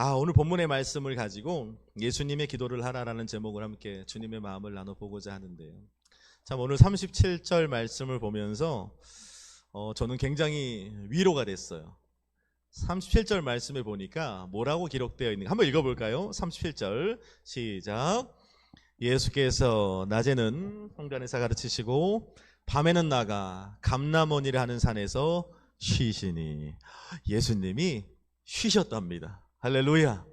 오늘 본문의 말씀을 가지고 예수님의 기도를 하라라는 제목을 함께 주님의 마음을 나눠보고자 하는데요. 참 오늘 37절 말씀을 보면서 저는 굉장히 위로가 됐어요. 37절 말씀에 보니까 뭐라고 기록되어 있는가 한번 읽어볼까요? 37절 시작. 예수께서 낮에는 성전에서 가르치시고 밤에는 나가 감람원이라 하는 산에서 쉬시니. 예수님이 쉬셨답니다. 할렐루야.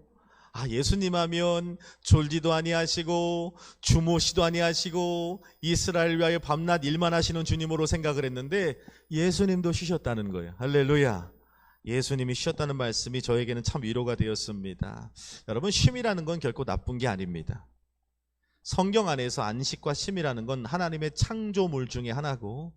예수님 하면 졸지도 아니하시고 주무시도 아니하시고 이스라엘 위하여 밤낮 일만 하시는 주님으로 생각을 했는데 예수님도 쉬셨다는 거예요. 할렐루야. 예수님이 쉬셨다는 말씀이 저에게는 참 위로가 되었습니다. 여러분, 쉼이라는 건 결코 나쁜 게 아닙니다. 성경 안에서 안식과 쉼이라는 건 하나님의 창조물 중에 하나고,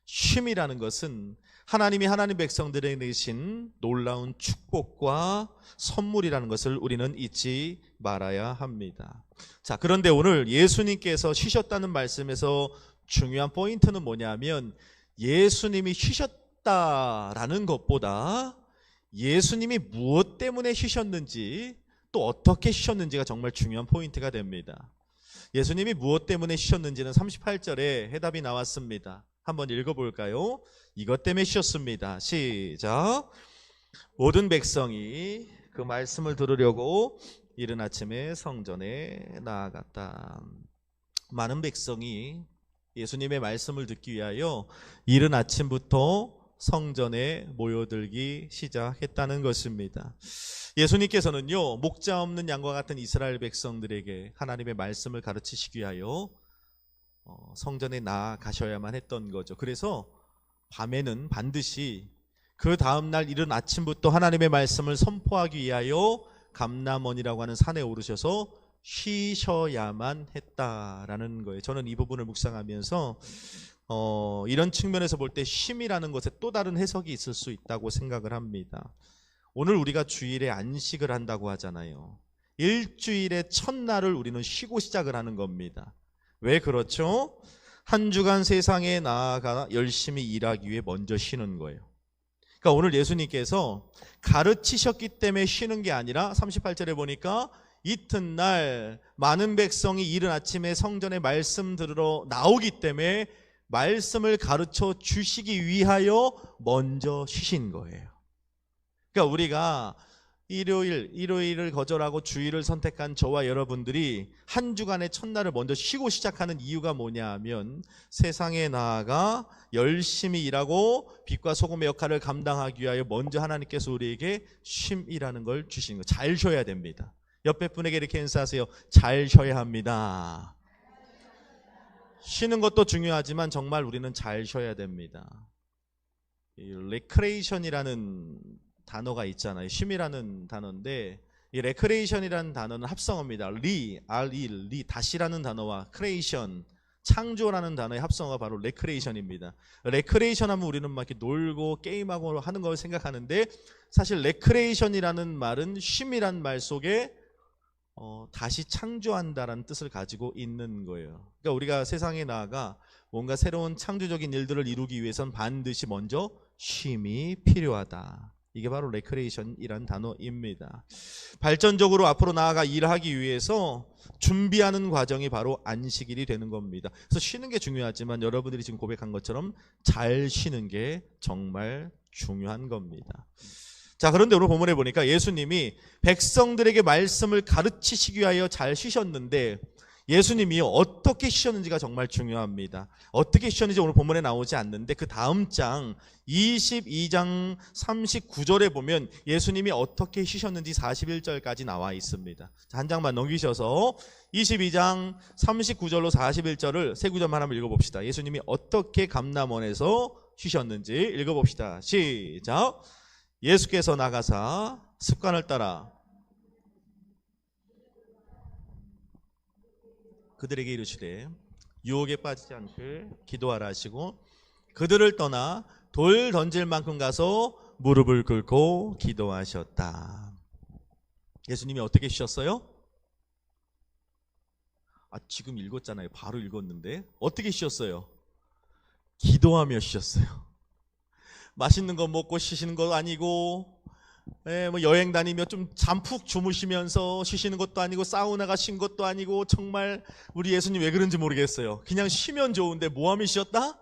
쉼이라는 것은 하나님이 하나님 백성들에게 내신 놀라운 축복과 선물이라는 것을 우리는 잊지 말아야 합니다. 자, 그런데 오늘 예수님께서 쉬셨다는 말씀에서 중요한 포인트는 뭐냐면, 예수님이 쉬셨다라는 것보다 예수님이 무엇 때문에 쉬셨는지, 또 어떻게 쉬셨는지가 정말 중요한 포인트가 됩니다. 예수님이 무엇 때문에 쉬셨는지는 38절에 해답이 나왔습니다. 한번 읽어볼까요? 이것 때문에 쉬었습니다. 시작. 모든 백성이 그 말씀을 들으려고 이른 아침에 성전에 나아갔다. 많은 백성이 예수님의 말씀을 듣기 위하여 이른 아침부터 성전에 모여들기 시작했다는 것입니다. 예수님께서는요, 목자 없는 양과 같은 이스라엘 백성들에게 하나님의 말씀을 가르치시기 위하여 성전에 나아가셔야만 했던 거죠. 그래서 밤에는 반드시 그 다음날 이른 아침부터 하나님의 말씀을 선포하기 위하여 감람원이라고 하는 산에 오르셔서 쉬셔야만 했다라는 거예요. 저는 이 부분을 묵상하면서 이런 측면에서 볼 때 쉼이라는 것에 또 다른 해석이 있을 수 있다고 생각을 합니다. 오늘 우리가 주일에 안식을 한다고 하잖아요. 일주일의 첫날을 우리는 쉬고 시작을 하는 겁니다. 왜 그렇죠? 한 주간 세상에 나아가 열심히 일하기 위해 먼저 쉬는 거예요. 그러니까 오늘 예수님께서 가르치셨기 때문에 쉬는 게 아니라 38절에 보니까 이튿날 많은 백성이 이른 아침에 성전에 말씀 들으러 나오기 때문에 말씀을 가르쳐 주시기 위하여 먼저 쉬신 거예요. 그러니까 우리가 일요일을 거절하고 주일을 선택한 저와 여러분들이 한 주간의 첫날을 먼저 쉬고 시작하는 이유가 뭐냐 하면, 세상에 나아가 열심히 일하고 빛과 소금의 역할을 감당하기 위하여 먼저 하나님께서 우리에게 쉼이라는 걸 주신 거예요. 잘 쉬어야 됩니다. 옆에 분에게 이렇게 인사하세요. 잘 쉬어야 합니다. 쉬는 것도 중요하지만 정말 우리는 잘 쉬어야 됩니다. 레크레이션이라는 단어가 있잖아요. 쉼이라는 단어인데, 이 레크레이션이라는 단어는 합성어입니다. 리, 다시라는 단어와 크레이션, 창조라는 단어의 합성어가 바로 레크레이션입니다. 레크레이션 하면 우리는 막 이렇게 놀고 게임하고 하는 걸 생각하는데, 사실 레크레이션이라는 말은 쉼이란 말 속에 다시 창조한다라는 뜻을 가지고 있는 거예요. 그러니까 우리가 세상에 나아가 뭔가 새로운 창조적인 일들을 이루기 위해선 반드시 먼저 쉼이 필요하다. 이게 바로 레크레이션이란 단어입니다. 발전적으로 앞으로 나아가 일하기 위해서 준비하는 과정이 바로 안식일이 되는 겁니다. 그래서 쉬는 게 중요하지만 여러분들이 지금 고백한 것처럼 잘 쉬는 게 정말 중요한 겁니다. 자, 그런데 오늘 본문에 보니까 예수님이 백성들에게 말씀을 가르치시기 위하여 잘 쉬셨는데, 예수님이 어떻게 쉬셨는지가 정말 중요합니다. 어떻게 쉬셨는지 오늘 본문에 나오지 않는데, 그 다음 장 22장 39절에 보면 예수님이 어떻게 쉬셨는지 41절까지 나와 있습니다. 자, 한 장만 넘기셔서 22장 39절로 41절을 세 구절만 한번 읽어봅시다. 예수님이 어떻게 감람원에서 쉬셨는지 읽어봅시다. 시작. 예수께서 나가사 습관을 따라 그들에게 이르시되 유혹에 빠지지 않게 기도하라 하시고, 그들을 떠나 돌 던질 만큼 가서 무릎을 꿇고 기도하셨다. 예수님이 어떻게 쉬셨어요? 지금 읽었잖아요. 바로 읽었는데 어떻게 쉬셨어요? 기도하며 쉬셨어요. 맛있는 거 먹고 쉬시는 거 아니고, 뭐 여행 다니며 좀 잠푹 주무시면서 쉬시는 것도 아니고 사우나가 쉰 것도 아니고 정말 우리 예수님 왜 그런지 모르겠어요. 그냥 쉬면 좋은데 뭐하며 쉬었다?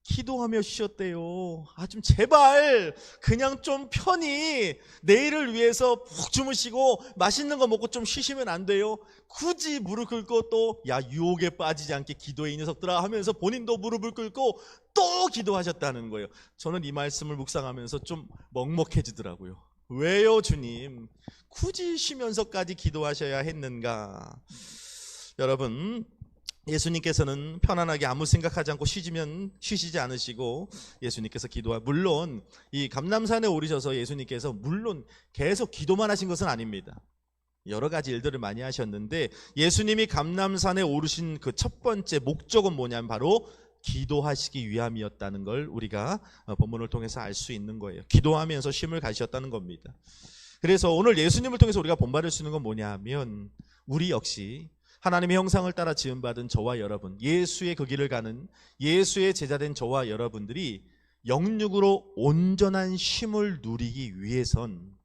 기도하며 쉬었대요. 좀 제발 그냥 좀 편히 내일을 위해서 푹 주무시고 맛있는 거 먹고 좀 쉬시면 안 돼요? 굳이 무릎 꿇고 또 유혹에 빠지지 않게 기도해 이 녀석들아 하면서 본인도 무릎을 꿇고 또 기도하셨다는 거예요. 저는 이 말씀을 묵상하면서 좀 먹먹해지더라고요. 왜요 주님? 굳이 쉬면서까지 기도하셔야 했는가? 여러분, 예수님께서는 편안하게 아무 생각하지 않고 쉬시지 않으시고 예수님께서 물론 이 감람산에 오르셔서 예수님께서 물론 계속 기도만 하신 것은 아닙니다. 여러 가지 일들을 많이 하셨는데 예수님이 감람산에 오르신 그 첫 번째 목적은 뭐냐면 바로 기도하시기 위함이었다는 걸 우리가 본문을 통해서 알 수 있는 거예요. 기도하면서 쉼을 가지셨다는 겁니다. 그래서 오늘 예수님을 통해서 우리가 본받을 수 있는 건 뭐냐 하면 우리 역시 하나님의 형상을 따라 지음받은 저와 여러분, 예수의 그 길을 가는 예수의 제자된 저와 여러분들이 영육으로 온전한 쉼을 누리기 위해선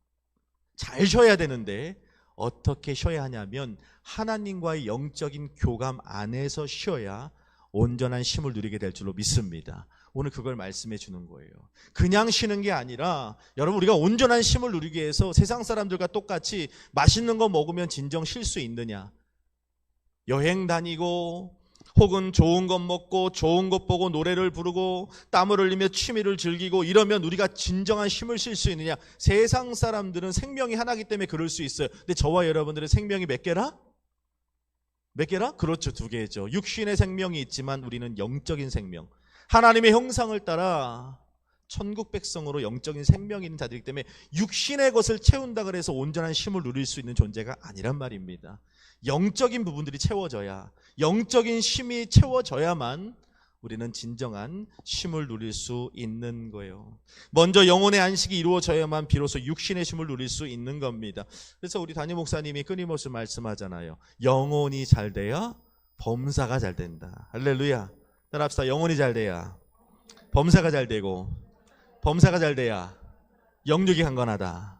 잘 쉬어야 되는데 어떻게 쉬어야 하냐면 하나님과의 영적인 교감 안에서 쉬어야 온전한 쉼을 누리게 될 줄로 믿습니다. 오늘 그걸 말씀해 주는 거예요. 그냥 쉬는 게 아니라 여러분, 우리가 온전한 쉼을 누리기 위해서 세상 사람들과 똑같이 맛있는 거 먹으면 진정 쉴 수 있느냐? 여행 다니고 혹은 좋은 것 먹고 좋은 것 보고 노래를 부르고 땀을 흘리며 취미를 즐기고 이러면 우리가 진정한 쉼을 쉴 수 있느냐? 세상 사람들은 생명이 하나이기 때문에 그럴 수 있어요. 근데 저와 여러분들의 생명이 몇 개라? 몇 개라? 그렇죠, 2개죠. 육신의 생명이 있지만 우리는 영적인 생명, 하나님의 형상을 따라 천국 백성으로 영적인 생명이 있는 자들이기 때문에 육신의 것을 채운다 그래서 온전한 쉼을 누릴 수 있는 존재가 아니란 말입니다. 영적인 부분들이 채워져야, 영적인 쉼이 채워져야만 우리는 진정한 쉼을 누릴 수 있는 거예요. 먼저 영혼의 안식이 이루어져야만 비로소 육신의 쉼을 누릴 수 있는 겁니다. 그래서 우리 담임 목사님이 끊임없이 말씀하잖아요. 영혼이 잘 돼야 범사가 잘 된다. 할렐루야. 따라합시다. 영혼이 잘 돼야 범사가 잘 되고 범사가 잘 돼야 영육이 강건하다.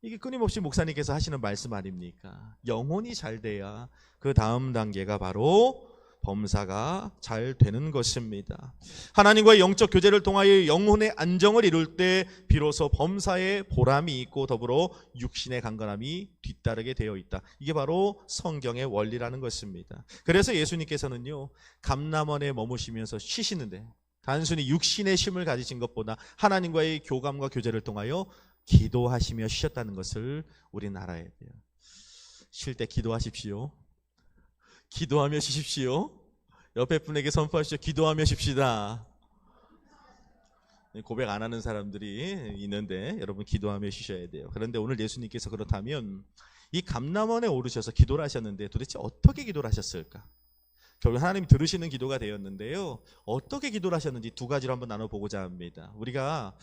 이게 끊임없이 목사님께서 하시는 말씀 아닙니까? 영혼이 잘 돼야 그 다음 단계가 바로 범사가 잘 되는 것입니다. 하나님과의 영적 교제를 통하여 영혼의 안정을 이룰 때 비로소 범사의 보람이 있고 더불어 육신의 강건함이 뒤따르게 되어 있다. 이게 바로 성경의 원리라는 것입니다. 그래서 예수님께서는요, 감람원에 머무시면서 쉬시는데 단순히 육신의 쉼을 가지신 것보다 하나님과의 교감과 교제를 통하여 기도하시며 쉬셨다는 것을 우리는 알아야 돼요. 쉴 때 기도하십시오. 기도하며 쉬십시오. 옆에 분에게 선포하시죠. 기도하며 쉽시다. 고백 안 하는 사람들이 있는데 여러분 기도하며 쉬셔야 돼요. 그런데 오늘 예수님께서 그렇다면 이 감람원에 오르셔서 기도를 하셨는데 도대체 어떻게 기도를 하셨을까? 결국 하나님이 들으시는 기도가 되었는데요. 어떻게 기도를 하셨는지 2가지로 한번 나눠보고자 합니다. 우리가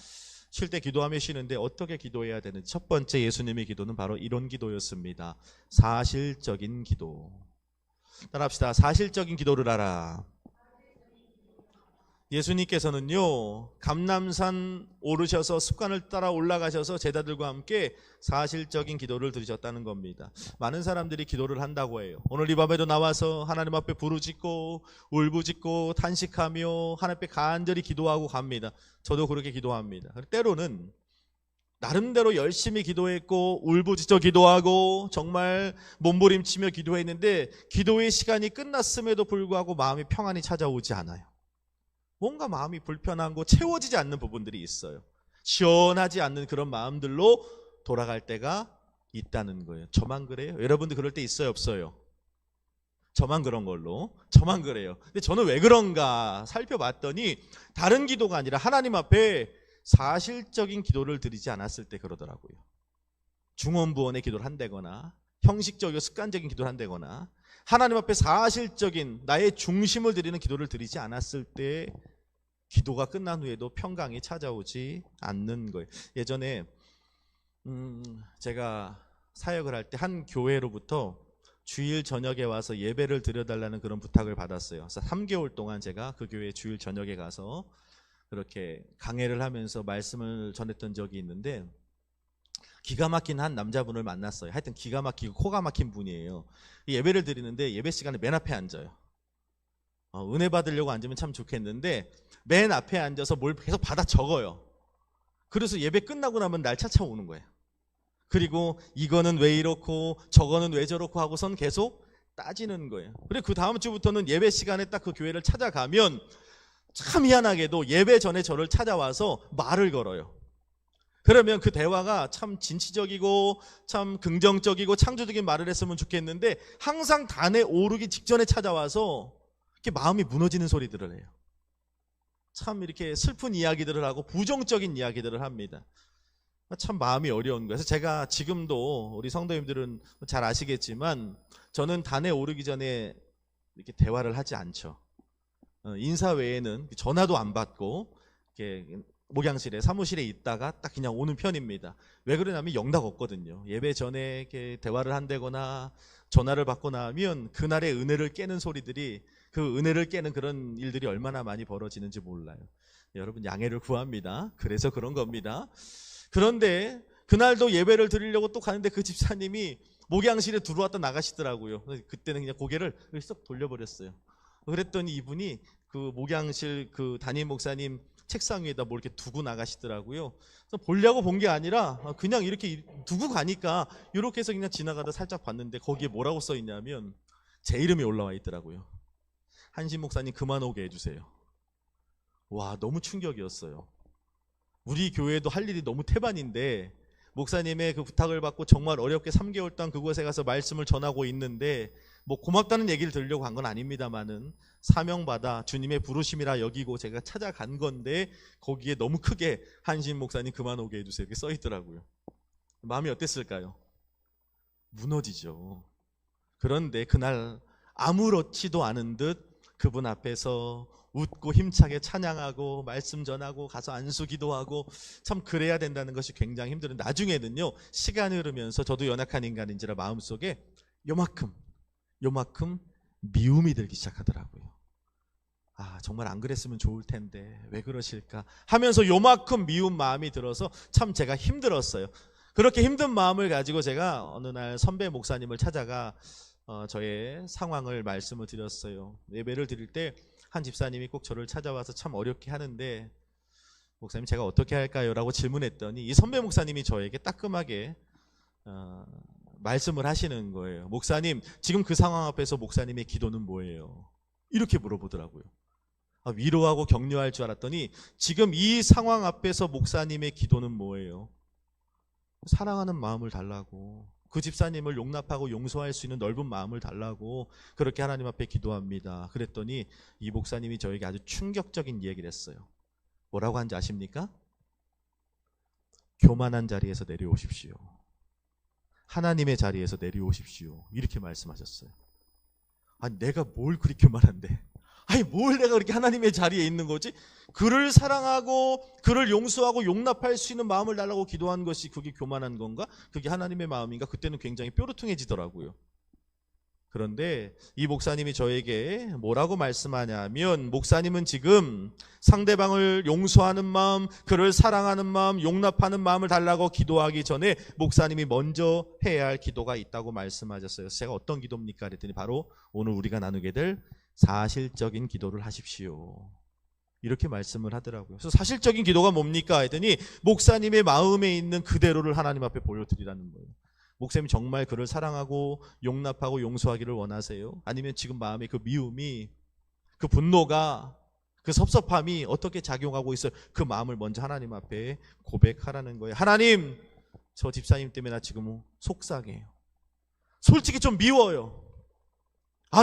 쉴 때 기도하며 쉬는데 어떻게 기도해야 되는지, 첫 번째 예수님의 기도는 바로 이런 기도였습니다. 사실적인 기도. 따라합시다. 사실적인 기도를 하라. 예수님께서는요, 감람산 오르셔서 습관을 따라 올라가셔서 제자들과 함께 사실적인 기도를 드리셨다는 겁니다. 많은 사람들이 기도를 한다고 해요. 오늘 이 밤에도 나와서 하나님 앞에 부르짖고 울부짖고 탄식하며 하나님 앞에 간절히 기도하고 갑니다. 저도 그렇게 기도합니다. 때로는 나름대로 열심히 기도했고 울부짖어 기도하고 정말 몸부림치며 기도했는데 기도의 시간이 끝났음에도 불구하고 마음이 평안이 찾아오지 않아요. 뭔가 마음이 불편하고 채워지지 않는 부분들이 있어요. 시원하지 않는 그런 마음들로 돌아갈 때가 있다는 거예요. 저만 그래요? 여러분들 그럴 때 있어요, 없어요? 저만 그런 걸로? 저만 그래요. 근데 저는 왜 그런가 살펴봤더니 다른 기도가 아니라 하나님 앞에 사실적인 기도를 드리지 않았을 때 그러더라고요. 중언부언의 기도를 한다거나 형식적이고 습관적인 기도를 한다거나 하나님 앞에 사실적인 나의 중심을 드리는 기도를 드리지 않았을 때 기도가 끝난 후에도 평강이 찾아오지 않는 거예요. 예전에 제가 사역을 할 때 한 교회로부터 주일 저녁에 와서 예배를 드려달라는 그런 부탁을 받았어요. 그래서 3개월 동안 제가 그 교회 주일 저녁에 가서 그렇게 강해를 하면서 말씀을 전했던 적이 있는데 기가 막힌 한 남자분을 만났어요. 하여튼 기가 막히고 코가 막힌 분이에요. 예배를 드리는데 예배 시간에 맨 앞에 앉아요. 은혜 받으려고 앉으면 참 좋겠는데 맨 앞에 앉아서 뭘 계속 받아 적어요. 그래서 예배 끝나고 나면 날 찾아오는 거예요. 그리고 이거는 왜 이렇고 저거는 왜 저렇고 하고선 계속 따지는 거예요. 그리고 그 다음 주부터는 예배 시간에 딱 그 교회를 찾아가면 참 희한하게도 예배 전에 저를 찾아와서 말을 걸어요. 그러면 그 대화가 참 진취적이고 참 긍정적이고 창조적인 말을 했으면 좋겠는데 항상 단에 오르기 직전에 찾아와서 이렇게 마음이 무너지는 소리들을 해요. 참 이렇게 슬픈 이야기들을 하고 부정적인 이야기들을 합니다. 참 마음이 어려운 거예요. 그래서 제가 지금도 우리 성도님들은 잘 아시겠지만 저는 단에 오르기 전에 이렇게 대화를 하지 않죠. 인사 외에는 전화도 안 받고 이렇게 목양실에 사무실에 있다가 딱 그냥 오는 편입니다. 왜 그러냐면 영락 없거든요. 예배 전에 이렇게 대화를 한다거나 전화를 받고 나면 그날의 은혜를 깨는 소리들이 그 은혜를 깨는 그런 일들이 얼마나 많이 벌어지는지 몰라요. 여러분 양해를 구합니다. 그래서 그런 겁니다. 그런데 그날도 예배를 드리려고 또 가는데 그 집사님이 목양실에 들어왔다 나가시더라고요. 그때는 그냥 고개를 쓱 돌려버렸어요. 그랬더니 이분이 그 목양실 그 담임 목사님 책상 위에다 뭘 이렇게 두고 나가시더라고요. 그래서 보려고 본 게 아니라 그냥 이렇게 두고 가니까 이렇게 해서 그냥 지나가다 살짝 봤는데 거기에 뭐라고 써 있냐면 제 이름이 올라와 있더라고요. 한신 목사님 그만 오게 해주세요. 와, 너무 충격이었어요. 우리 교회도 할 일이 너무 태반인데 목사님의 그 부탁을 받고 정말 어렵게 3개월 동안 그곳에 가서 말씀을 전하고 있는데 뭐 고맙다는 얘기를 들으려고 간 건 아닙니다만은 사명받아 주님의 부르심이라 여기고 제가 찾아간 건데 거기에 너무 크게 한신 목사님 그만 오게 해주세요 이렇게 써 있더라고요. 마음이 어땠을까요? 무너지죠. 그런데 그날 아무렇지도 않은 듯 그분 앞에서 웃고 힘차게 찬양하고 말씀 전하고 가서 안수 기도하고 참 그래야 된다는 것이 굉장히 힘들어요. 나중에는요 시간이 흐르면서 저도 연약한 인간인지라 마음속에 요만큼 미움이 들기 시작하더라고요. 아, 정말 안 그랬으면 좋을 텐데 왜 그러실까 하면서 요만큼 미운 마음이 들어서 참 제가 힘들었어요. 그렇게 힘든 마음을 가지고 제가 어느 날 선배 목사님을 찾아가 저의 상황을 말씀을 드렸어요. 예배를 드릴 때 한 집사님이 꼭 저를 찾아와서 참 어렵게 하는데 목사님 제가 어떻게 할까요? 라고 질문했더니 이 선배 목사님이 저에게 따끔하게 말씀을 하시는 거예요. 목사님 지금 그 상황 앞에서 목사님의 기도는 뭐예요? 이렇게 물어보더라고요. 위로하고 격려할 줄 알았더니 지금 이 상황 앞에서 목사님의 기도는 뭐예요? 사랑하는 마음을 달라고, 그 집사님을 용납하고 용서할 수 있는 넓은 마음을 달라고 그렇게 하나님 앞에 기도합니다. 그랬더니 이 목사님이 저에게 아주 충격적인 이야기를 했어요. 뭐라고 한지 아십니까? 교만한 자리에서 내려오십시오. 하나님의 자리에서 내려오십시오. 이렇게 말씀하셨어요. 아니 내가 뭘 그리 교만한데, 아니 뭘 내가 그렇게 하나님의 자리에 있는 거지? 그를 사랑하고 그를 용서하고 용납할 수 있는 마음을 달라고 기도한 것이 그게 교만한 건가? 그게 하나님의 마음인가? 그때는 굉장히 뾰루퉁해지더라고요. 그런데 이 목사님이 저에게 뭐라고 말씀하냐면 목사님은 지금 상대방을 용서하는 마음, 그를 사랑하는 마음, 용납하는 마음을 달라고 기도하기 전에 목사님이 먼저 해야 할 기도가 있다고 말씀하셨어요. 제가 어떤 기도입니까? 그랬더니 바로 오늘 우리가 나누게 될 사실적인 기도를 하십시오. 이렇게 말씀을 하더라고요. 그래서 사실적인 기도가 뭡니까? 했더니 목사님의 마음에 있는 그대로를 하나님 앞에 보여드리라는 거예요. 목사님이 정말 그를 사랑하고 용납하고 용서하기를 원하세요? 아니면 지금 마음의 그 미움이, 그 분노가, 그 섭섭함이 어떻게 작용하고 있어요? 그 마음을 먼저 하나님 앞에 고백하라는 거예요. 하나님, 저 집사님 때문에 나 지금 속상해요. 솔직히 좀 미워요.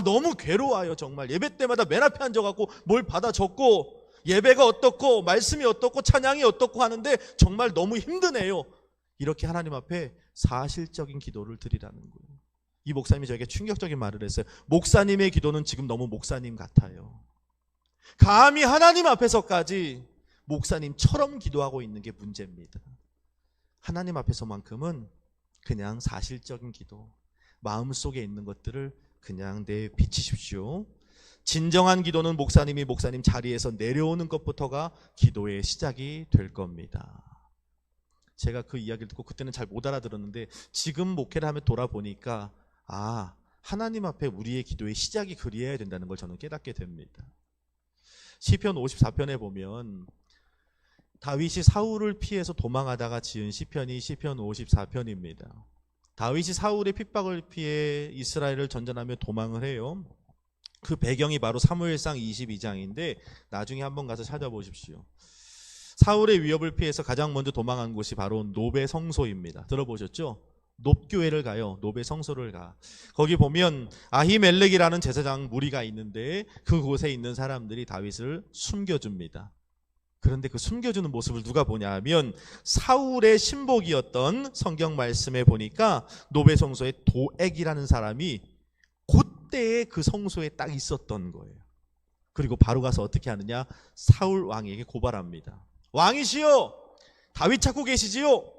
너무 괴로워요. 정말 예배 때마다 맨 앞에 앉아갖고 뭘 받아 적고 예배가 어떻고 말씀이 어떻고 찬양이 어떻고 하는데 정말 너무 힘드네요. 이렇게 하나님 앞에 사실적인 기도를 드리라는 거예요. 이 목사님이 저에게 충격적인 말을 했어요. 목사님의 기도는 지금 너무 목사님 같아요. 감히 하나님 앞에서까지 목사님처럼 기도하고 있는 게 문제입니다. 하나님 앞에서만큼은 그냥 사실적인 기도, 마음속에 있는 것들을 그냥 내비치십시오. 진정한 기도는 목사님 자리에서 내려오는 것부터가 기도의 시작이 될 겁니다. 제가 그 이야기를 듣고 그때는 잘 못 알아들었는데 지금 목회를 하며 돌아보니까 하나님 앞에 우리의 기도의 시작이 그리해야 된다는 걸 저는 깨닫게 됩니다. 시편 54편에 보면 다윗이 사울을 피해서 도망하다가 지은 시편이 시편 54편입니다. 다윗이 사울의 핍박을 피해 이스라엘을 전전하며 도망을 해요. 그 배경이 바로 사무엘상 22장인데 나중에 한번 가서 찾아보십시오. 사울의 위협을 피해서 가장 먼저 도망한 곳이 바로 노베 성소입니다. 들어보셨죠? 놋교회를 가요. 노베 성소를 가. 거기 보면 아히멜렉이라는 제사장 무리가 있는데 그곳에 있는 사람들이 다윗을 숨겨줍니다. 그런데 그 숨겨주는 모습을 누가 보냐 하면 사울의 신복이었던 성경 말씀에 보니까 노베 성소에 도액이라는 사람이 그때에 그 성소에 딱 있었던 거예요. 그리고 바로 가서 어떻게 하느냐, 사울 왕에게 고발합니다. 왕이시여, 다윗 찾고 계시지요?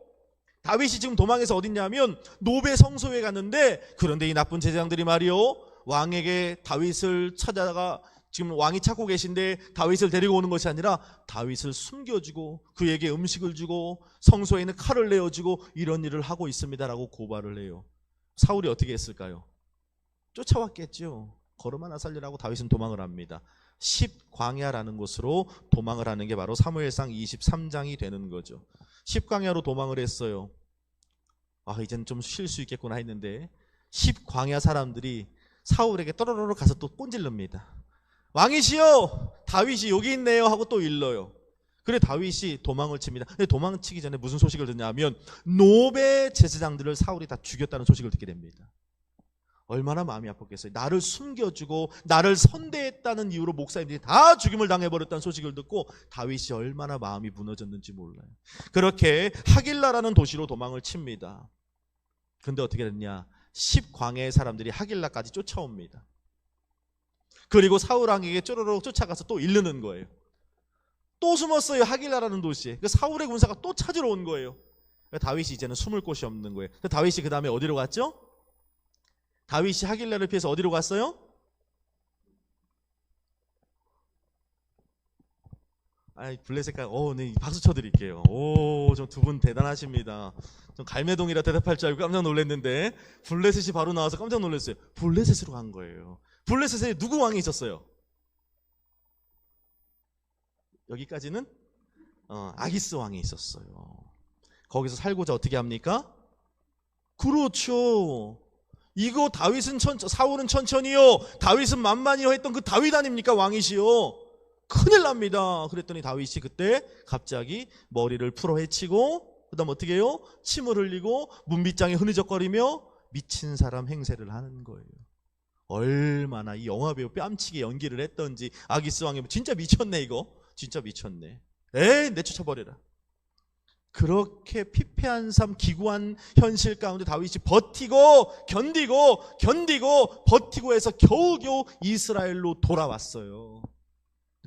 다윗이 지금 도망해서 어딨냐면 노베 성소에 갔는데, 그런데 이 나쁜 제사장들이 말이요, 왕에게 다윗을 찾아가 지금 왕이 찾고 계신데 다윗을 데리고 오는 것이 아니라 다윗을 숨겨주고 그에게 음식을 주고 성소에 있는 칼을 내어주고 이런 일을 하고 있습니다라고 고발을 해요. 사울이 어떻게 했을까요? 쫓아왔겠죠. 걸음 하나 살리라고 다윗은 도망을 합니다. 10광야라는 곳으로 도망을 하는 게 바로 사무엘상 23장이 되는 거죠. 10광야로 도망을 했어요. 이젠 좀 쉴 수 있겠구나 했는데 10광야 사람들이 사울에게 떠러러러 가서 또 꼰질릅니다. 왕이시여, 다윗이 여기 있네요 하고 또 일러요. 그래 다윗이 도망을 칩니다. 근데 도망치기 전에 무슨 소식을 듣냐면 노베 제사장들을 사울이 다 죽였다는 소식을 듣게 됩니다. 얼마나 마음이 아팠겠어요. 나를 숨겨주고 나를 선대했다는 이유로 목사님들이 다 죽임을 당해버렸다는 소식을 듣고 다윗이 얼마나 마음이 무너졌는지 몰라요. 그렇게 하길라라는 도시로 도망을 칩니다. 근데 어떻게 됐냐, 10광야의 사람들이 하길라까지 쫓아옵니다. 그리고 사울 왕에게 쪼르륵 쫓아가서 또 이르는 거예요. 또 숨었어요. 하길라라는 도시에. 사울의 군사가 또 찾으러 온 거예요. 다윗이 이제는 숨을 곳이 없는 거예요. 다윗이 그 다음에 어디로 갔죠? 다윗이 하길라를 피해서 어디로 갔어요? 블레셋가 네, 박수 쳐드릴게요. 좀 두 분 대단하십니다. 좀 갈매동이라 대답할 줄 알고 깜짝 놀랐는데 블레셋이 바로 나와서 깜짝 놀랐어요. 블레셋으로 간 거예요. 블레셋에 누구 왕이 있었어요? 여기까지는 아기스 왕이 있었어요. 거기서 살고자 어떻게 합니까? 그렇죠. 이거 다윗은 사울은 천천히요, 다윗은 만만히요 했던 그 다윗 아닙니까? 왕이시요. 큰일 납니다. 그랬더니 다윗이 그때 갑자기 머리를 풀어 헤치고 그 다음 어떻게 해요? 침을 흘리고 문빗장에 흐느적거리며 미친 사람 행세를 하는 거예요. 얼마나 이 영화배우 뺨치게 연기를 했던지. 아기스 왕이 진짜 미쳤네, 이거 진짜 미쳤네, 내쫓아버려라. 그렇게 피폐한 삶, 기구한 현실 가운데 다윗이 버티고 견디고 버티고 해서 겨우겨우 이스라엘로 돌아왔어요.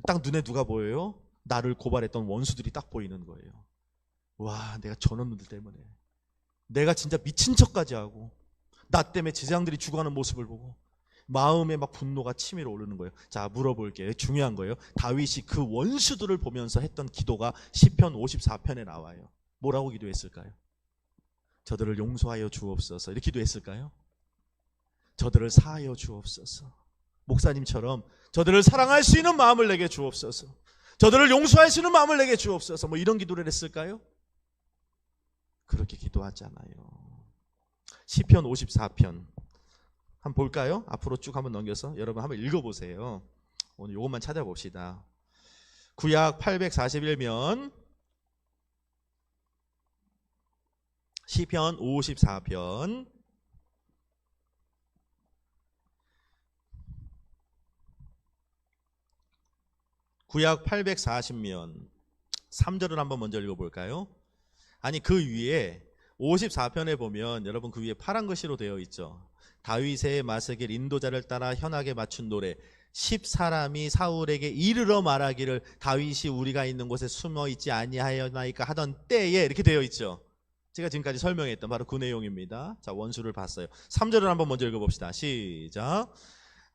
딱 눈에 누가 보여요? 나를 고발했던 원수들이 딱 보이는 거예요. 와, 내가 저놈들 때문에 내가 진짜 미친 척까지 하고 나 때문에 제사장들이 죽어가는 모습을 보고 마음에 막 분노가 치밀어 오르는 거예요. 자, 물어볼게요. 중요한 거예요. 다윗이 그 원수들을 보면서 했던 기도가 시편 54편에 나와요. 뭐라고 기도했을까요? 저들을 용서하여 주옵소서, 이렇게 기도했을까요? 저들을 사하여 주옵소서. 목사님처럼 저들을 사랑할 수 있는 마음을 내게 주옵소서, 저들을 용서할 수 있는 마음을 내게 주옵소서, 이런 기도를 했을까요? 그렇게 기도하잖아요. 시편 54편 한번 볼까요? 앞으로 쭉 한번 넘겨서 여러분 한번 읽어보세요. 오늘 이것만 찾아봅시다. 구약 841면 시편 54편 구약 840면 3절을 한번 먼저 읽어볼까요? 그 위에 54편에 보면 여러분 그 위에 파란 글씨로 되어 있죠. 다윗의 마스길 인도자를 따라 현악에 맞춘 노래. 10사람이 사울에게 이르러 말하기를 다윗이 우리가 있는 곳에 숨어 있지 아니하였나이까 하던 때에, 이렇게 되어 있죠. 제가 지금까지 설명했던 바로 그 내용입니다. 자, 원수를 봤어요. 3절을 한번 먼저 읽어봅시다. 시작.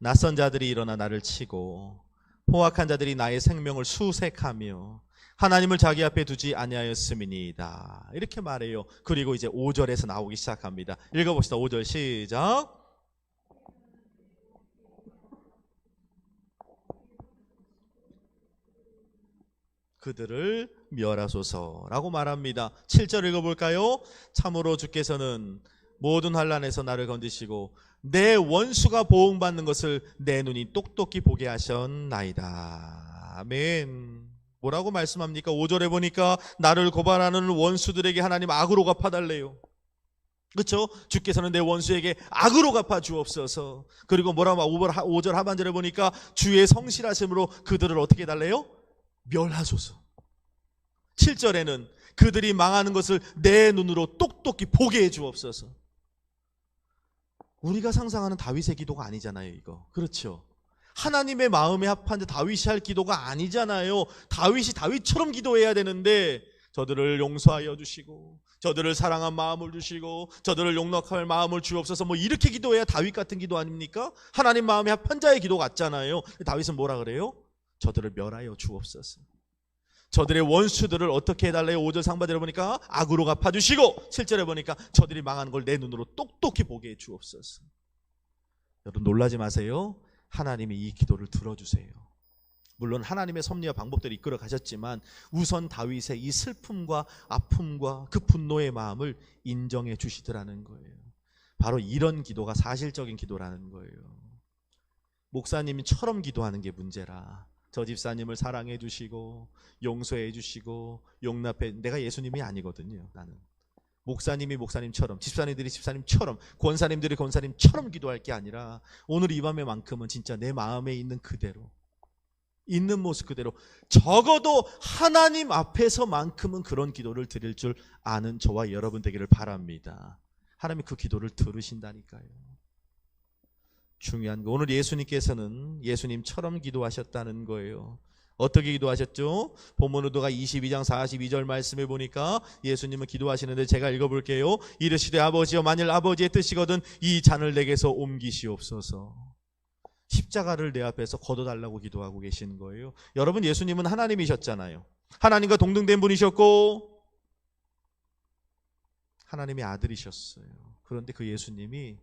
낯선 자들이 일어나 나를 치고 포악한 자들이 나의 생명을 수색하며 하나님을 자기 앞에 두지 아니하였음이니이다. 이렇게 말해요. 그리고 이제 5절에서 나오기 시작합니다. 읽어봅시다. 5절 시작. 그들을 멸하소서라고 말합니다. 7절 읽어볼까요? 참으로 주께서는 모든 환난에서 나를 건지시고 내 원수가 보응받는 것을 내 눈이 똑똑히 보게 하셨나이다. 아멘. 뭐라고 말씀합니까? 5절에 보니까 나를 고발하는 원수들에게 하나님 악으로 갚아달래요. 그렇죠? 주께서는 내 원수에게 악으로 갚아 주옵소서. 그리고 뭐라고 5절 하반절에 보니까 주의 성실하심으로 그들을 어떻게 해달래요? 멸하소서. 7절에는 그들이 망하는 것을 내 눈으로 똑똑히 보게 해 주옵소서. 우리가 상상하는 다윗의 기도가 아니잖아요, 이거. 그렇죠? 하나님의 마음에 합한 다윗이 할 기도가 아니잖아요. 다윗이 다윗처럼 기도해야 되는데 저들을 용서하여 주시고 저들을 사랑한 마음을 주시고 저들을 용납할 마음을 주옵소서, 뭐 이렇게 기도해야 다윗 같은 기도 아닙니까? 하나님 마음에 합한 자의 기도 같잖아요. 다윗은 뭐라 그래요? 저들을 멸하여 주옵소서. 저들의 원수들을 어떻게 해달래요? 5절 상반절에 보니까 악으로 갚아주시고 7절에 보니까 저들이 망하는 걸 내 눈으로 똑똑히 보게 해 주옵소서. 여러분 놀라지 마세요. 하나님이 이 기도를 들어주세요. 물론 하나님의 섭리와 방법대로 이끌어 가셨지만 우선 다윗의 이 슬픔과 아픔과 그 분노의 마음을 인정해 주시더라는 거예요. 바로 이런 기도가 사실적인 기도라는 거예요. 목사님처럼 기도하는 게 문제라. 저 집사님을 사랑해 주시고 용서해 주시고 용납해, 내가 예수님이 아니거든요. 나는 목사님이 목사님처럼, 집사님들이 집사님처럼, 권사님들이 권사님처럼 기도할 게 아니라 오늘 이 밤에만큼은 진짜 내 마음에 있는 그대로, 있는 모습 그대로, 적어도 하나님 앞에서만큼은 그런 기도를 드릴 줄 아는 저와 여러분 되기를 바랍니다. 하나님이 그 기도를 들으신다니까요. 중요한 거, 오늘 예수님께서는 예수님처럼 기도하셨다는 거예요. 어떻게 기도하셨죠? 본문 의도가 22장 42절 말씀에 보니까 예수님은 기도하시는데 제가 읽어볼게요. 이르시되 아버지여 만일 아버지의 뜻이거든 이 잔을 내게서 옮기시옵소서. 십자가를 내 앞에서 걷어달라고 기도하고 계시는 거예요. 여러분 예수님은 하나님이셨잖아요. 하나님과 동등된 분이셨고 하나님의 아들이셨어요. 그런데 그 예수님이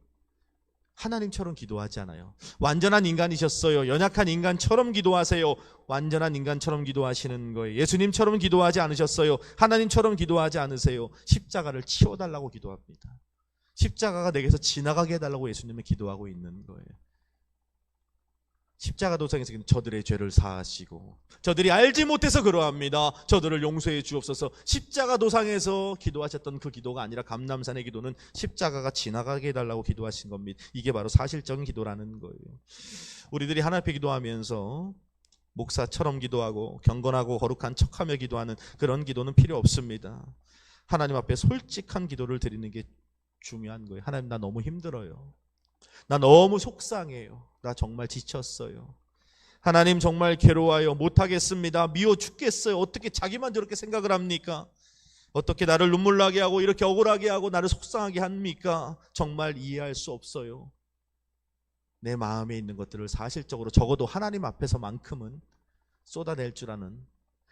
하나님처럼 기도하지 않아요. 완전한 인간이셨어요. 연약한 인간처럼 기도하세요. 완전한 인간처럼 기도하시는 거예요. 예수님처럼 기도하지 않으셨어요. 하나님처럼 기도하지 않으세요. 십자가를 치워달라고 기도합니다. 십자가가 내게서 지나가게 해달라고 예수님은 기도하고 있는 거예요. 십자가 도상에서 저들의 죄를 사하시고 저들이 알지 못해서 그러합니다. 저들을 용서해 주옵소서. 십자가 도상에서 기도하셨던 그 기도가 아니라 감람산의 기도는 십자가가 지나가게 해달라고 기도하신 겁니다. 이게 바로 사실적인 기도라는 거예요. 우리들이 하나님 앞에 기도하면서 목사처럼 기도하고 경건하고 거룩한 척하며 기도하는 그런 기도는 필요 없습니다. 하나님 앞에 솔직한 기도를 드리는 게 중요한 거예요. 하나님 나 너무 힘들어요. 나 너무 속상해요. 나 정말 지쳤어요. 하나님 정말 괴로워요. 못하겠습니다. 미워 죽겠어요. 어떻게 자기만 저렇게 생각을 합니까? 어떻게 나를 눈물 나게 하고 이렇게 억울하게 하고 나를 속상하게 합니까? 정말 이해할 수 없어요. 내 마음에 있는 것들을 사실적으로 적어도 하나님 앞에서만큼은 쏟아낼 줄 아는,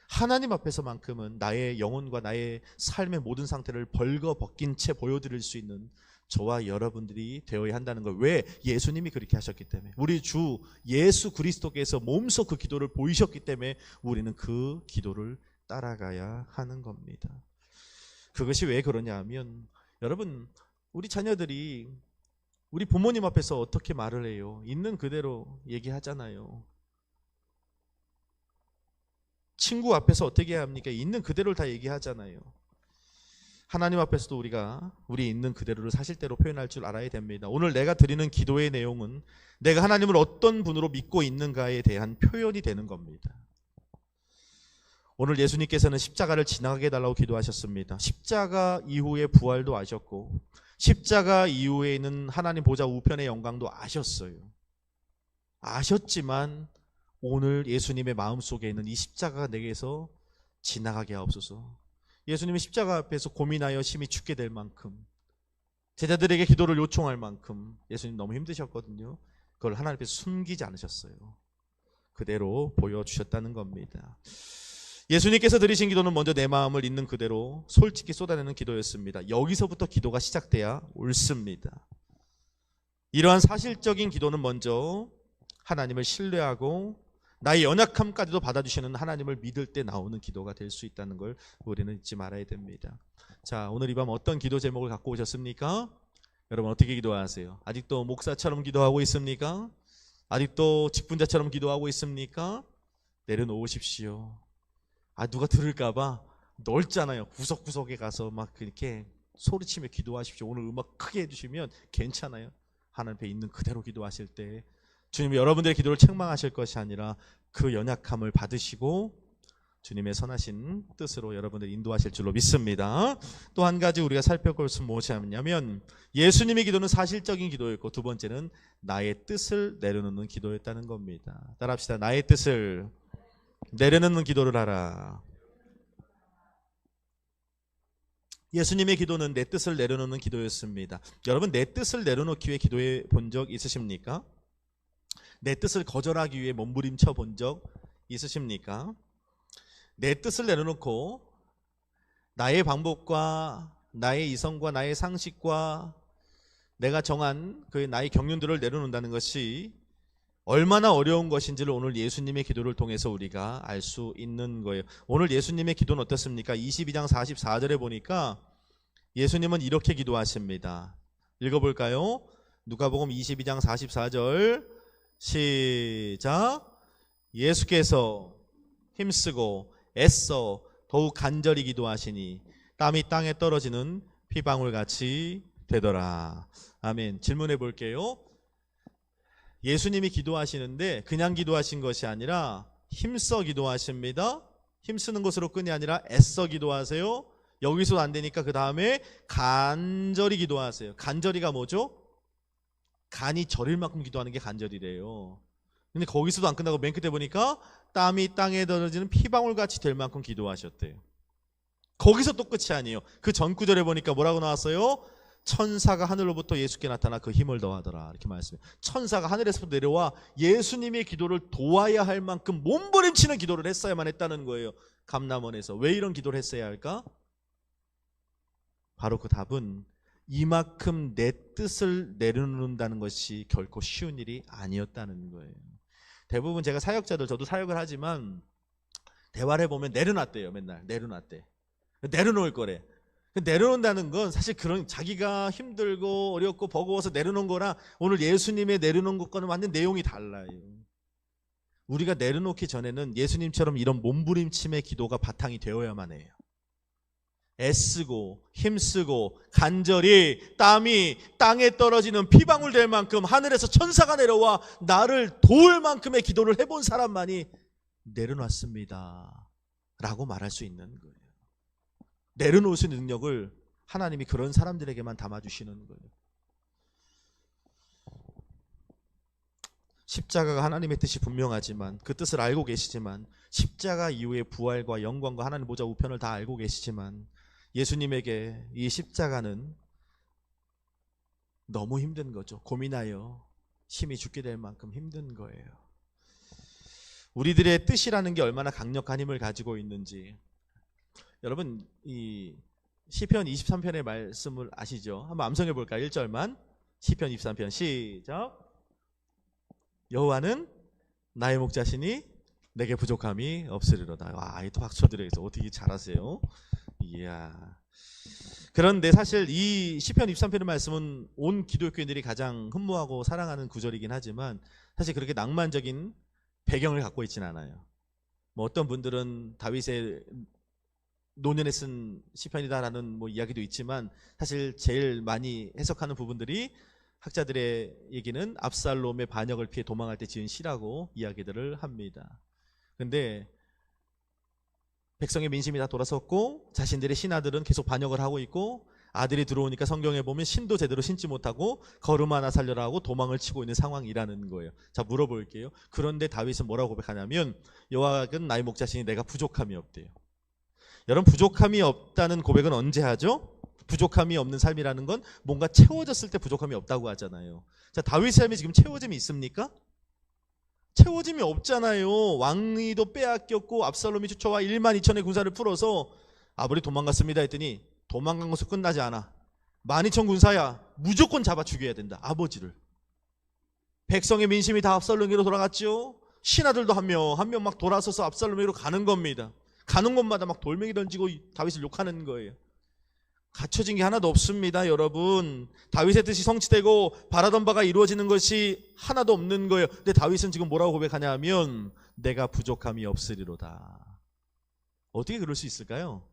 하나님 앞에서만큼은 나의 영혼과 나의 삶의 모든 상태를 벌거벗긴 채 보여드릴 수 있는 저와 여러분들이 되어야 한다는 걸. 왜? 예수님이 그렇게 하셨기 때문에. 우리 주 예수 그리스도께서 몸소 그 기도를 보이셨기 때문에 우리는 그 기도를 따라가야 하는 겁니다. 그것이 왜 그러냐 하면 여러분 우리 자녀들이 우리 부모님 앞에서 어떻게 말을 해요? 있는 그대로 얘기하잖아요. 친구 앞에서 어떻게 합니까? 있는 그대로를 다 얘기하잖아요. 하나님 앞에서도 우리가 우리 있는 그대로를 사실대로 표현할 줄 알아야 됩니다. 오늘 내가 드리는 기도의 내용은 내가 하나님을 어떤 분으로 믿고 있는가에 대한 표현이 되는 겁니다. 오늘 예수님께서는 십자가를 지나가게 해달라고 기도하셨습니다. 십자가 이후의 부활도 아셨고 십자가 이후에 있는 하나님 보좌 우편의 영광도 아셨어요. 아셨지만 오늘 예수님의 마음속에 있는 이 십자가가 내게서 지나가게 하옵소서. 예수님이 십자가 앞에서 고민하여 심히 죽게 될 만큼, 제자들에게 기도를 요청할 만큼 예수님 너무 힘드셨거든요. 그걸 하나님 앞에 숨기지 않으셨어요. 그대로 보여주셨다는 겁니다. 예수님께서 드리신 기도는 먼저 내 마음을 있는 그대로 솔직히 쏟아내는 기도였습니다. 여기서부터 기도가 시작돼야 옳습니다. 이러한 사실적인 기도는 먼저 하나님을 신뢰하고 나의 연약함까지도 받아주시는 하나님을 믿을 때 나오는 기도가 될 수 있다는 걸 우리는 잊지 말아야 됩니다. 자, 오늘 이 밤 어떤 기도 제목을 갖고 오셨습니까? 여러분 어떻게 기도하세요? 아직도 목사처럼 기도하고 있습니까? 아직도 직분자처럼 기도하고 있습니까? 내려놓으십시오. 누가 들을까봐 넓잖아요. 구석구석에 가서 막 이렇게 소리치며 기도하십시오. 오늘 음악 크게 해주시면 괜찮아요. 하나님 앞에 있는 그대로 기도하실 때 주님이 여러분들의 기도를 책망하실 것이 아니라 그 연약함을 받으시고 주님의 선하신 뜻으로 여러분들 인도하실 줄로 믿습니다. 또 한 가지 우리가 살펴볼 것은 무엇이냐면 예수님의 기도는 사실적인 기도였고 두 번째는 나의 뜻을 내려놓는 기도였다는 겁니다. 따라합시다. 나의 뜻을 내려놓는 기도를 하라. 예수님의 기도는 내 뜻을 내려놓는 기도였습니다. 여러분 내 뜻을 내려놓기 위해 기도해 본 적 있으십니까? 내 뜻을 거절하기 위해 몸부림쳐 본 적 있으십니까? 내 뜻을 내려놓고 나의 방법과 나의 이성과 나의 상식과 내가 정한 그 나의 경륜들을 내려놓는다는 것이 얼마나 어려운 것인지를 오늘 예수님의 기도를 통해서 우리가 알 수 있는 거예요. 오늘 예수님의 기도는 어떻습니까? 22장 44절에 보니까 예수님은 이렇게 기도하십니다. 읽어볼까요? 누가복음 22장 44절 시작. 예수께서 힘쓰고 애써 더욱 간절히 기도하시니 땀이 땅에 떨어지는 피방울같이 되더라. 아멘. 질문해 볼게요. 예수님이 기도하시는데 그냥 기도하신 것이 아니라 힘써 기도하십니다. 힘쓰는 것으로 끝이 아니라 애써 기도하세요. 여기서도 안 되니까 그 다음에 간절히 기도하세요. 간절히가 뭐죠? 간이 저릴 만큼 기도하는 게 간절이래요. 근데 거기서도 안 끝나고 맨 끝에 보니까 땀이 땅에 떨어지는 피방울같이 될 만큼 기도하셨대요. 거기서 또 끝이 아니에요. 그 전 구절에 보니까 뭐라고 나왔어요? 천사가 하늘로부터 예수께 나타나 그 힘을 더하더라. 이렇게 말씀해요. 천사가 하늘에서부터 내려와 예수님의 기도를 도와야 할 만큼 몸부림치는 기도를 했어야만 했다는 거예요. 감람원에서. 왜 이런 기도를 했어야 할까? 바로 그 답은 이만큼 내 뜻을 내려놓는다는 것이 결코 쉬운 일이 아니었다는 거예요. 대부분 제가 사역자들, 저도 사역을 하지만 대화를 해보면 내려놨대요. 맨날 내려놨대. 내려놓을 거래. 내려놓는다는 건 사실 그런 자기가 힘들고 어렵고 버거워서 내려놓은 거랑 오늘 예수님의 내려놓은 것과는 완전 내용이 달라요. 우리가 내려놓기 전에는 예수님처럼 이런 몸부림침의 기도가 바탕이 되어야만 해요. 애쓰고 힘쓰고 간절히 땀이 땅에 떨어지는 피방울 될 만큼 하늘에서 천사가 내려와 나를 도울 만큼의 기도를 해본 사람만이 내려놨습니다 라고 말할 수 있는 거예요. 내려놓을 수 있는 능력을 하나님이 그런 사람들에게만 담아주시는 거예요. 십자가가 하나님의 뜻이 분명하지만 그 뜻을 알고 계시지만 십자가 이후의 부활과 영광과 하나님 보좌 우편을 다 알고 계시지만 예수님에게 이 십자가는 너무 힘든 거죠. 고민하여 힘이 죽게 될 만큼 힘든 거예요. 우리들의 뜻이라는 게 얼마나 강력한 힘을 가지고 있는지 여러분 이 시편 23편의 말씀을 아시죠? 한번 암송해 볼까요? 1절만 시편 23편 시작. 여호와는 나의 목자시니 내게 부족함이 없으리로다. 와, 또 박수 드려야겠어. 어떻게 잘하세요? 이야. 그런데 사실 이 시편 23편의 말씀은 온 기독교인들이 가장 흠모하고 사랑하는 구절이긴 하지만 사실 그렇게 낭만적인 배경을 갖고 있진 않아요. 뭐 어떤 분들은 다윗의 노년에 쓴 시편이다라는 뭐 이야기도 있지만 사실 제일 많이 해석하는 부분들이 학자들의 얘기는 압살롬의 반역을 피해 도망할 때 지은 시라고 이야기들을 합니다. 근데 백성의 민심이 다 돌아섰고 자신들의 신하들은 계속 반역을 하고 있고 아들이 들어오니까 성경에 보면 신도 제대로 신지 못하고 걸음 하나 살려라 하고 도망을 치고 있는 상황이라는 거예요. 자, 물어볼게요. 그런데 다윗은 뭐라고 고백하냐면 여호와는 나의 목자시니 내가 부족함이 없대요. 여러분 부족함이 없다는 고백은 언제 하죠? 부족함이 없는 삶이라는 건 뭔가 채워졌을 때 부족함이 없다고 하잖아요. 자, 다윗의 삶에 지금 채워짐이 있습니까? 채워짐이 없잖아요. 왕위도 빼앗겼고 압살롬이 쫓아와 1만 2천의 군사를 풀어서 아버지 도망갔습니다 했더니 도망간 것으로 끝나지 않아. 12,000 군사야. 무조건 잡아 죽여야 된다. 아버지를. 백성의 민심이 다 압살롬에게로 돌아갔죠. 신하들도 한 명 막 돌아서서 압살롬에게로 가는 겁니다. 가는 곳마다 막 돌멩이 던지고 다윗을 욕하는 거예요. 갖춰진 게 하나도 없습니다, 여러분. 다윗의 뜻이 성취되고 바라던 바가 이루어지는 것이 하나도 없는 거예요. 근데 다윗은 지금 뭐라고 고백하냐 하면 내가 부족함이 없으리로다. 어떻게 그럴 수 있을까요?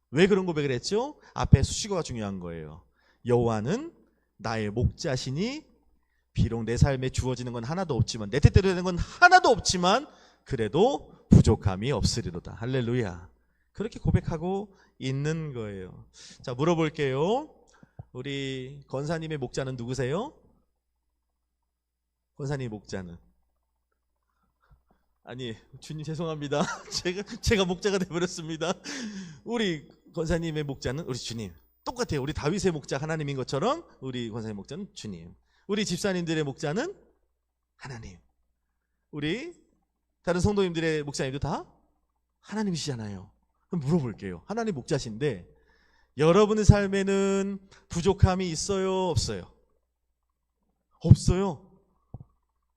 왜 그런 고백을 했죠? 앞에 수식어가 중요한 거예요. 여호와는 나의 목자시니 비록 내 삶에 주어지는 건 하나도 없지만, 내 뜻대로 되는 건 하나도 없지만 그래도 부족함이 없으리로다. 할렐루야. 그렇게 고백하고 있는 거예요. 자, 물어볼게요. 우리 권사님의 목자는 누구세요? 권사님의 목자는? 아니, 주님 죄송합니다. 제가 목자가 되어버렸습니다. 우리 권사님의 목자는 우리 주님. 똑같아요. 우리 다윗의 목자 하나님인 것처럼 우리 권사님의 목자는 주님. 우리 집사님들의 목자는 하나님. 우리 다른 성도님들의 목사님도 다 하나님이시잖아요. 그럼 물어볼게요. 하나님 목자신데 여러분의 삶에는 부족함이 있어요? 없어요? 없어요?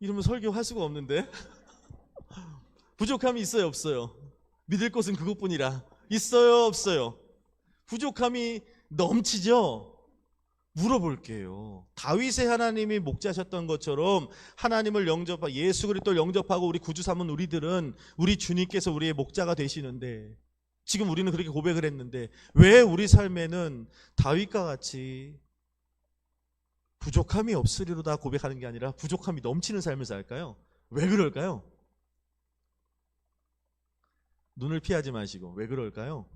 이러면 설교할 수가 없는데. 부족함이 있어요? 없어요? 믿을 것은 그것뿐이라. 있어요? 없어요? 부족함이 넘치죠? 물어볼게요. 다윗의 하나님이 목자셨던 것처럼 하나님을 영접하고 예수 그리스도를 영접하고 우리 구주 삼은 우리들은 우리 주님께서 우리의 목자가 되시는데, 지금 우리는 그렇게 고백을 했는데 왜 우리 삶에는 다윗과 같이 부족함이 없으리로다 고백하는 게 아니라 부족함이 넘치는 삶을 살까요? 왜 그럴까요? 눈을 피하지 마시고 왜 그럴까요?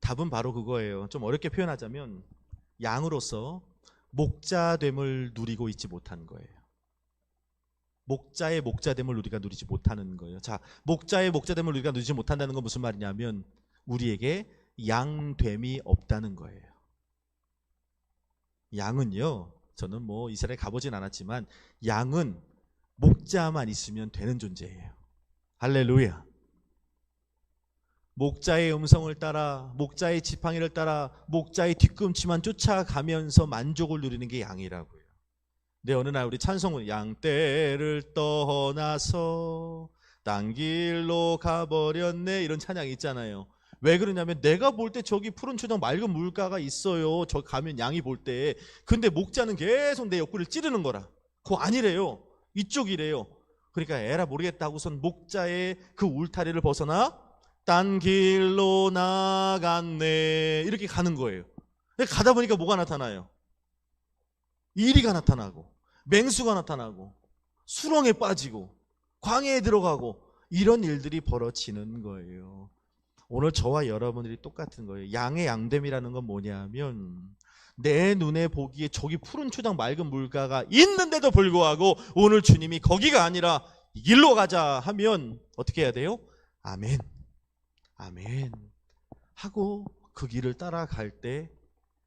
답은 바로 그거예요. 좀 어렵게 표현하자면 양으로서 목자됨을 누리고 있지 못한 거예요. 목자의 목자됨을 우리가 누리지 못하는 거예요. 자, 목자의 목자됨을 우리가 누리지 못한다는 건 무슨 말이냐면 우리에게 양됨이 없다는 거예요. 양은요, 저는 뭐 이스라엘 가보진 않았지만 양은 목자만 있으면 되는 존재예요. 할렐루야. 목자의 음성을 따라, 목자의 지팡이를 따라, 목자의 뒤꿈치만 쫓아가면서 만족을 누리는 게 양이라고요. 근데 어느 날 우리 찬송은 양떼를 떠나서 딴 길로 가버렸네, 이런 찬양이 있잖아요. 왜 그러냐면 내가 볼 때 저기 푸른 초장 맑은 물가가 있어요. 저 가면 양이 볼 때. 근데 목자는 계속 내 옆구리를 찌르는 거라. 그거 아니래요. 이쪽이래요. 그러니까 에라 모르겠다 하고선 목자의 그 울타리를 벗어나 딴 길로 나갔네, 이렇게 가는 거예요. 가다 보니까 뭐가 나타나요? 이리가 나타나고 맹수가 나타나고 수렁에 빠지고 광야에 들어가고 이런 일들이 벌어지는 거예요. 오늘 저와 여러분들이 똑같은 거예요. 양의 양됨이라는 건 뭐냐면 내 눈에 보기에 저기 푸른 초장 맑은 물가가 있는데도 불구하고 오늘 주님이 거기가 아니라 이 길로 가자 하면 어떻게 해야 돼요? 아멘, 아멘 하고 그 길을 따라갈 때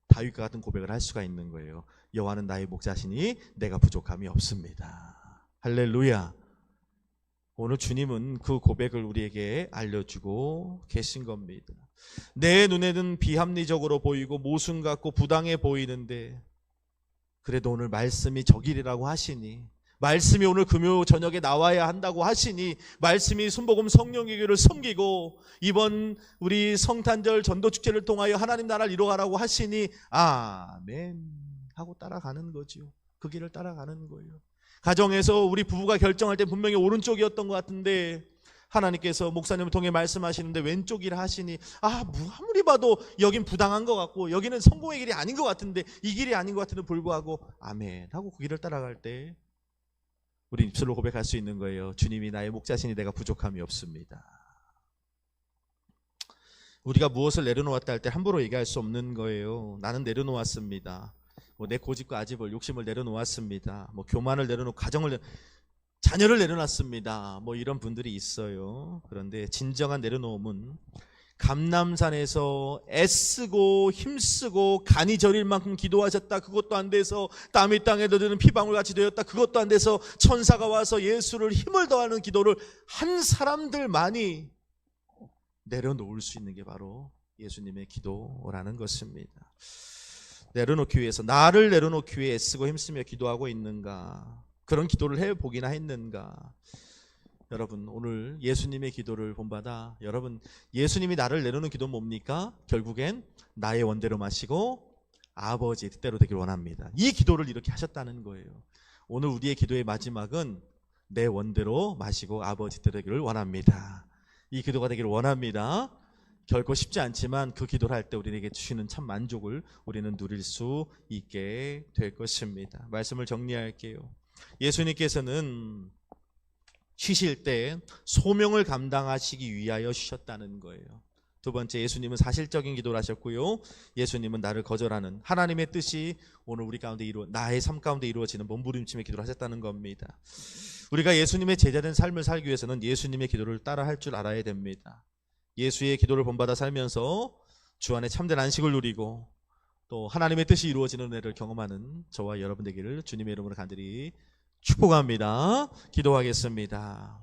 다윗과 같은 고백을 할 수가 있는 거예요. 여호와는 나의 목자시니 내가 부족함이 없습니다. 할렐루야. 오늘 주님은 그 고백을 우리에게 알려주고 계신 겁니다. 내 눈에는 비합리적으로 보이고 모순 같고 부당해 보이는데 그래도 오늘 말씀이 저 길이라고 하시니, 말씀이 오늘 금요 저녁에 나와야 한다고 하시니, 말씀이 순복음 성령의 교회를 섬기고 이번 우리 성탄절 전도축제를 통하여 하나님 나라를 이루어가라고 하시니 아멘 하고 따라가는 거죠. 그 길을 따라가는 거예요. 가정에서 우리 부부가 결정할 때 분명히 오른쪽이었던 것 같은데 하나님께서 목사님을 통해 말씀하시는데 왼쪽이라 하시니 아무리 봐도 여긴 부당한 것 같고 여기는 성공의 길이 아닌 것 같은데 이 길이 아닌 것 같은데 불구하고 아멘 하고 그 길을 따라갈 때 우리 입술로 고백할 수 있는 거예요. 주님이 나의 목자시니 내가 부족함이 없습니다. 우리가 무엇을 내려놓았다 할 때 함부로 얘기할 수 없는 거예요. 나는 내려놓았습니다. 내 고집과 아집을 욕심을 내려놓았습니다. 교만을 내려놓고 자녀를 내려놨습니다. 이런 분들이 있어요. 그런데 진정한 내려놓음은 감람산에서 애쓰고 힘쓰고 간이 저릴 만큼 기도하셨다. 그것도 안 돼서 땀이 땅에 젖는 피방울같이 되었다. 그것도 안 돼서 천사가 와서 예수를 힘을 더하는 기도를 한 사람들만이 내려놓을 수 있는 게 바로 예수님의 기도라는 것입니다. 내려놓기 위해서, 나를 내려놓기 위해 애쓰고 힘쓰며 기도하고 있는가? 그런 기도를 해보기나 했는가? 여러분, 오늘 예수님의 기도를 본받아 여러분, 예수님이 나를 내려놓는 기도는 뭡니까? 결국엔 나의 원대로 마시고 아버지의 뜻대로 되길 원합니다. 이 기도를 이렇게 하셨다는 거예요. 오늘 우리의 기도의 마지막은 내 원대로 마시고 아버지 뜻대로 되기를 원합니다. 이 기도가 되기를 원합니다. 결코 쉽지 않지만 그 기도를 할 때 우리에게 주시는 참 만족을 우리는 누릴 수 있게 될 것입니다. 말씀을 정리할게요. 예수님께서는 쉬실 때 소명을 감당하시기 위하여 쉬셨다는 거예요. 두 번째, 예수님은 사실적인 기도를 하셨고요. 예수님은 나를 거절하는 하나님의 뜻이 오늘 우리 가운데 나의 삶 가운데 이루어지는 몸부림침의 기도를 하셨다는 겁니다. 우리가 예수님의 제자된 삶을 살기 위해서는 예수님의 기도를 따라 할 줄 알아야 됩니다. 예수의 기도를 본받아 살면서 주 안에 참된 안식을 누리고 또 하나님의 뜻이 이루어지는 은혜를 경험하는 저와 여러분 되기를 주님의 이름으로 간절히 축복합니다. 기도하겠습니다.